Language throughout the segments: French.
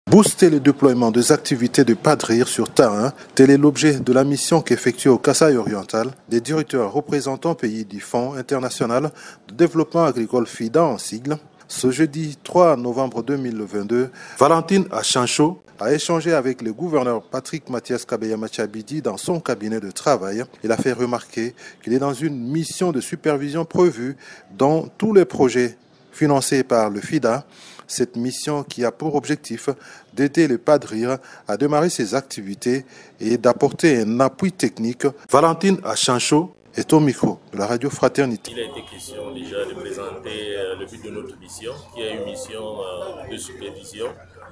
Booster le déploiement des activités de PADRIR sur terrain, tel est l'objet de la mission qu'effectuent au Kasaï oriental des directeurs représentants pays du Fonds international de développement agricole FIDA en sigle. Ce jeudi 3 novembre 2022, Valentine Achancho a échangé avec le gouverneur Patrick Mathias Kabeyama-Tchabidi dans son cabinet de travail. Il a fait remarquer qu'il est dans une mission de supervision prévue dans tous les projets financés par le FIDA. Cette mission qui a pour objectif d'aider le PADRIR à démarrer ses activités et d'apporter un appui technique. Valentine Achancho est au micro de la radio Fraternité. Il a été question déjà de présenter le but de notre mission, qui est une mission de supervision.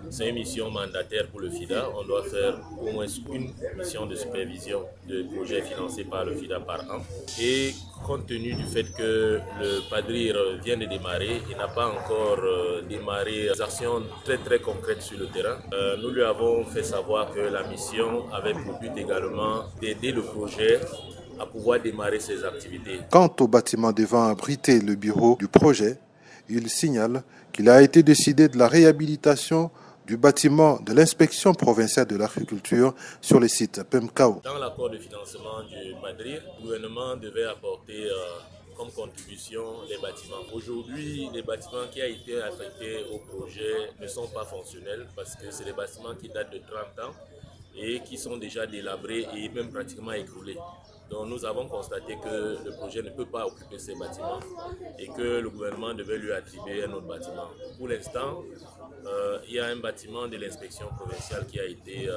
C'est une mission mandataire pour le FIDA. On doit faire au moins une mission de supervision de projets financés par le FIDA par an. Et compte tenu du fait que le PADRIR vient de démarrer et n'a pas encore démarré des actions très concrètes sur le terrain, nous lui avons fait savoir que la mission avait pour but également d'aider le projet à pouvoir démarrer ses activités. Quant au bâtiment devant abriter le bureau du projet, il signale qu'il a été décidé de la réhabilitation du bâtiment de l'inspection provinciale de l'agriculture sur le site PEMCAO. Dans l'accord de financement du PADRIR, le gouvernement devait apporter comme contribution les bâtiments. Aujourd'hui, les bâtiments qui ont été affectés au projet ne sont pas fonctionnels parce que c'est des bâtiments qui datent de 30 ans et qui sont déjà délabrés et même pratiquement écroulés. Donc nous avons constaté que le projet ne peut pas occuper ces bâtiments et que le gouvernement devait lui attribuer un autre bâtiment. Pour l'instant, il y a un bâtiment de l'inspection provinciale qui a été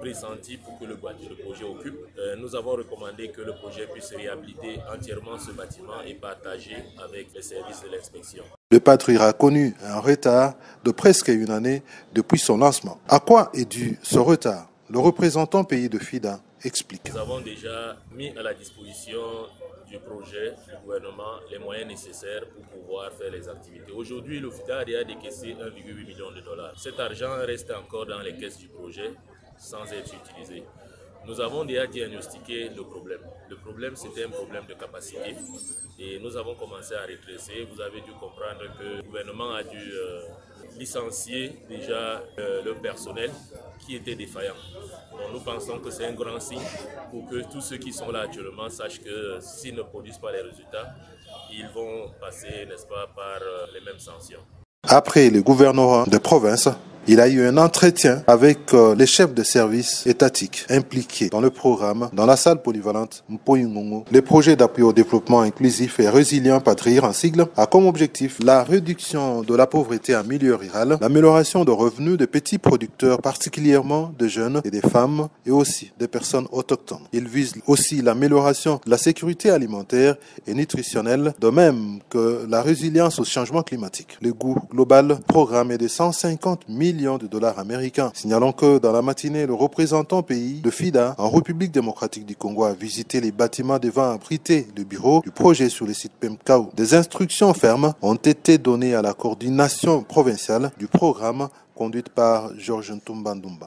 pressenti pour que le projet occupe. Nous avons recommandé que le projet puisse réhabiliter entièrement ce bâtiment et partager avec les services de l'inspection. Le PADRIR a connu un retard de presque une année depuis son lancement. À quoi est dû ce retard? Le représentant pays de FIDA explique. Nous avons déjà mis à la disposition du projet du gouvernement les moyens nécessaires pour pouvoir faire les activités. Aujourd'hui, le FIDA a déjà décaissé 1,8 million de dollars. Cet argent reste encore dans les caisses du projet sans être utilisé. Nous avons déjà diagnostiqué le problème. Le problème, c'était un problème de capacité et nous avons commencé à redresser. Vous avez dû comprendre que le gouvernement a dû licencier déjà le personnel qui était défaillant. Donc nous pensons que c'est un grand signe pour que tous ceux qui sont là actuellement sachent que s'ils ne produisent pas les résultats, ils vont passer, n'est-ce pas, par les mêmes sanctions. Après le gouvernorat de province, il a eu un entretien avec les chefs de services étatiques impliqués dans le programme, dans la salle polyvalente Mpoyingongo. Le projet d'appui au développement inclusif et résilient PADRIR en sigle a comme objectif la réduction de la pauvreté en milieu rural, l'amélioration de revenus des petits producteurs, particulièrement des jeunes et des femmes et aussi des personnes autochtones. Il vise aussi l'amélioration de la sécurité alimentaire et nutritionnelle, de même que la résilience au changement climatique. Le coût global du programme est de 150 millions de dollars américains. Signalons que dans la matinée, le représentant pays de FIDA en République démocratique du Congo a visité les bâtiments devant abriter le bureau du projet sur le site PEMCAO. Des instructions fermes ont été données à la coordination provinciale du programme conduite par Georges Ntumbandumba.